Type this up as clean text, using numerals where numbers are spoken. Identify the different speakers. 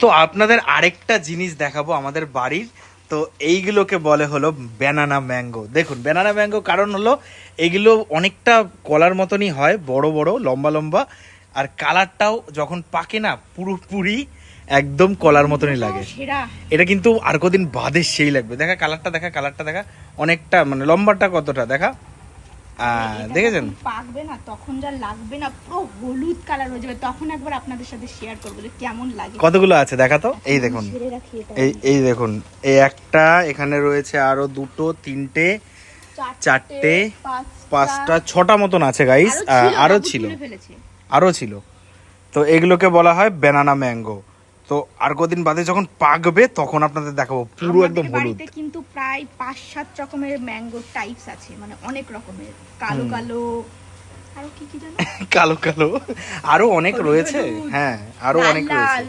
Speaker 1: তো আপনাদের আরেকটা জিনিস দেখাবো আমাদের বাড়ির। তো এইগুলোকে বলে হলো ব্যানানা ম্যাঙ্গো। দেখুন ব্যানানা ম্যাঙ্গো কারণ হলো এগুলো অনেকটা কলার মতনই হয়, বড় বড় লম্বা লম্বা, আর কালারটাও যখন পাকে না পুরোপুরি একদম কলার মতনই লাগে। এটা কিন্তু আর কদিন বাদে সেই লাগবে। দেখা কালারটা, দেখা কালারটা, দেখা অনেকটা মানে লম্বাটা কতটা দেখা, দেখেছেন?
Speaker 2: পাকবে না তখন যা লাগবে না, পুরো হলুদ কালার হয়ে যাবে, তখন একবার আপনাদের সাথে শেয়ার করবো যে কেমন লাগে।
Speaker 1: কতগুলো আছে দেখা তো, এই দেখুন, এই দেখুন, এই একটা, এখানে রয়েছে আরো দুটো, তিনটে, চারটে, পাঁচটা, ছটা মতন আছে গাইস। আরো ছিল। তো এগুলোকে বলা হয় ব্যানানা ম্যাঙ্গো। তো আর কদিন বাদে যখন পাকবে তখন আপনাদের দেখাবো পুরো একদম হলুদ।
Speaker 2: কিন্তু প্রায় 5-7 রকমের ম্যাঙ্গো টাইপস আছে, মানে অনেক রকমের, কালো কালো, আরো কি কি জানো,
Speaker 1: কালো কালো আরো অনেক রয়েছে। হ্যাঁ, আরো অনেক রয়েছে।